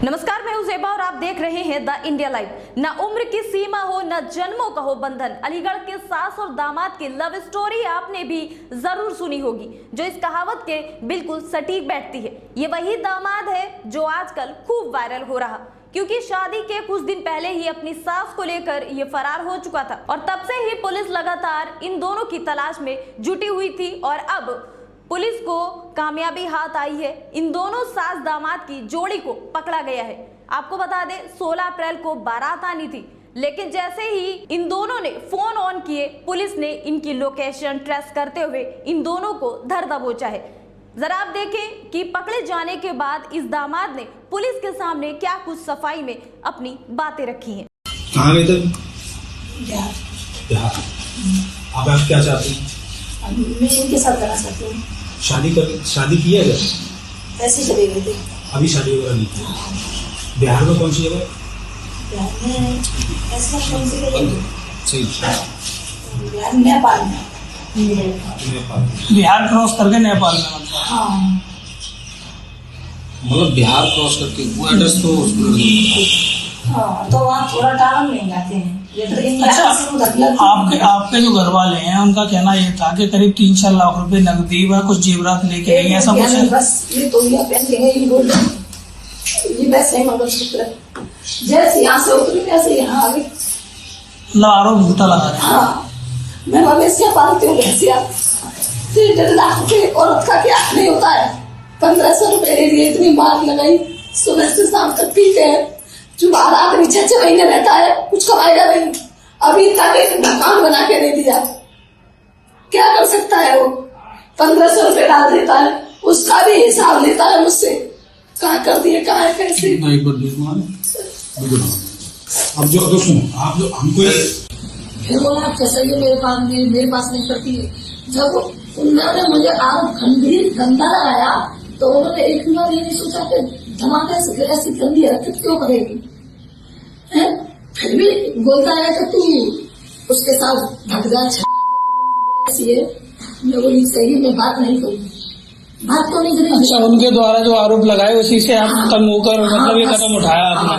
नमस्कार, मैं हूं ज़ेबा और आप देख रहे हैं द इंडिया लाइव। न उम्र की सीमा हो न जन्मों का हो बंधन, अलीगढ़ के सास और दामाद की लव स्टोरी आपने भी जरूर सुनी होगी, जो इस कहावत के बिल्कुल सटीक बैठती है। ये वही दामाद है जो आजकल खूब वायरल हो रहा, क्योंकि शादी के कुछ दिन पहले ही अपनी सास को लेकर ये फरार हो चुका था और तब से ही पुलिस लगातार इन दोनों की तलाश में जुटी हुई थी और अब पुलिस को कामयाबी हाथ आई है। इन दोनों सास दामाद की जोड़ी को पकड़ा गया है। आपको बता दें, 16 अप्रैल को बारात आनी थी, लेकिन जैसे ही इन दोनों ने फोन ऑन किए, पुलिस ने इनकी लोकेशन ट्रेस करते हुए इन दोनों को धर दबोचा है। जरा आप देखें कि पकड़े जाने के बाद इस दामाद ने पुलिस के सामने क्या कुछ सफाई में अपनी बातें रखी हैं। कहाँ गए थे? बिहार। अब आप क्या चाहते हैं? मैं इनके साथ करना चाहती हूँ। शादी की है? ऐसे चले गए थे। अभी शादी वगैरह नहीं की। बिहार में कौन सी जगह? बिहार में ऐसा कौन सी जगह? सही। बिहार नेपाल में। बिहार क्रॉस करके नेपाल में मतलब। हाँ, मतलब बिहार क्रॉस करके वो एड्रेस तो हाँ, तो वहाँ थोड़ा टाइम नहीं जाते हैं। अच्छा, आपके जो घर वाले हैं उनका कहना ये था कि करीब 3-4 लाख रुपए नकदी व कुछ जेवरात लेके गई, ऐसा कुछ है? बस ये तो ये पहन के है, ये वैसे ही मंगलसूत्र जैसे यहाँ से उतरी वैसे यहाँ आ गई। मतलब आरोप झूठा लगा रहे हैं। हाँ, मैं मवेशिया पालती हूँ, भैंसिया। 1.5 लाख रुपए औरत का क्या नहीं होता है। 1500 रुपए ले लिए, इतनी मार लगाई, सुबह से शाम तक पीते हैं। जो बाहर आदमी 6 महीने रहता है, कुछ कमाएगा नहीं। अभी तक एक मकान बना के दे दिया, क्या कर सकता है वो? 1500 रुपए डाल देता है, उसका भी हिसाब लेता है मुझसे, कहाँ कर दिए, कहाँ है, कैसे। अब जो सुनो, आप जो हमको फिर बोला कैसे ये मेरे पास नहीं करती है। जब उन्होंने मुझे आरोप गंदा लगाया, तो उन्होंने एक बार ये नहीं सोचा कि धमाके से ऐसी गंदी हरकत क्यों करेगी। फिर भी बोलता है कि तू उसके साथ भटका ऐसी है। मैं बोली सही में बात नहीं करूँगी, बात तो नहीं करेंगे। अच्छा, उनके द्वारा जो आरोप लगाए उसी से आप तंग होकर मतलब ये कदम उठाया आपने?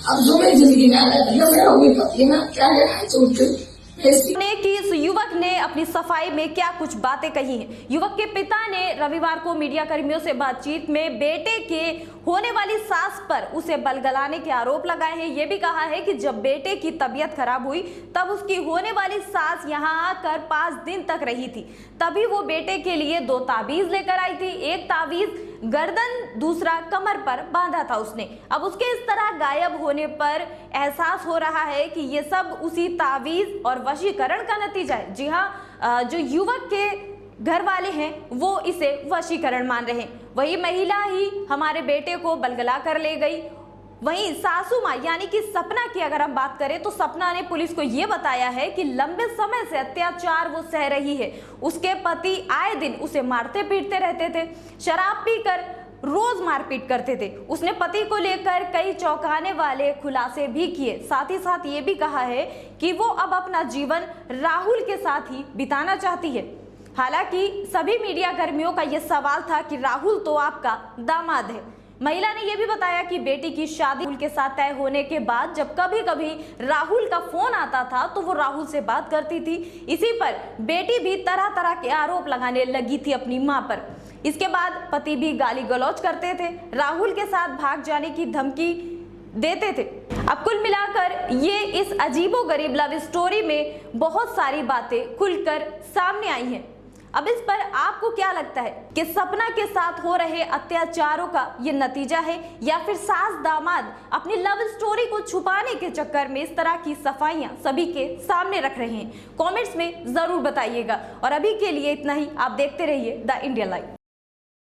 अब जो मेरी जिंदगी में आ रहा है, भैया मेरा वही पति ना, क्या है सोचते कि इस युवक ने अपनी सफाई में क्या कुछ बातें कही हैं। युवक के पिता ने रविवार को मीडिया कर्मियों से बातचीत में बेटे के होने वाली सास पर उसे बलगलाने के आरोप लगाए हैं। यह भी कहा है कि जब बेटे की तबीयत खराब हुई तब उसकी होने वाली सास यहां आकर 5 दिन तक रही थी, तभी वो बेटे के लिए 2 ताबीज लेकर आई थी। एक ताबीज गर्दन, दूसरा कमर पर बांधा था उसने। अब उसके इस तरह गायब होने पर एहसास हो रहा है कि ये सब उसी ताबीज और वशीकरण का नतीजा है। जी हाँ, जो युवक के घर वाले हैं वो इसे वशीकरण मान रहे हैं। वही महिला ही हमारे बेटे को बलगला कर ले गई। वहीं सासू माँ यानी कि सपना की अगर हम बात करें तो सपना ने पुलिस को ये बताया है कि लंबे समय से अत्याचार वो सह रही है। उसके पति आए दिन उसे मारते पीटते रहते थे, शराब पीकर रोज मारपीट करते थे। उसने पति को लेकर कई चौंकाने वाले खुलासे भी किए। साथ ही साथ ये भी कहा है कि वो अब अपना जीवन राहुल के साथ ही बिताना चाहती है। हालांकि सभी मीडिया कर्मियों का यह सवाल था कि राहुल तो आपका दामाद है। महिला ने यह भी बताया कि बेटी की शादी राहुल के साथ तय होने के बाद जब कभी कभी राहुल का फोन आता था तो वो राहुल से बात करती थी। इसी पर बेटी भी तरह तरह के आरोप लगाने लगी थी अपनी मां पर। इसके बाद पति भी गाली गलौज करते थे, राहुल के साथ भाग जाने की धमकी देते थे। अब कुल मिलाकर ये इस अजीबोगरीब लव स्टोरी में बहुत सारी बातें खुलकर सामने आई हैं। अब इस पर आपको क्या लगता है कि सपना के साथ हो रहे अत्याचारों का ये नतीजा है, या फिर सास दामाद अपनी लव स्टोरी को छुपाने के चक्कर में इस तरह की सफाइयां सभी के सामने रख रहे हैं? कमेंट्स में जरूर बताइएगा। और अभी के लिए इतना ही। आप देखते रहिए द इंडिया लाइव।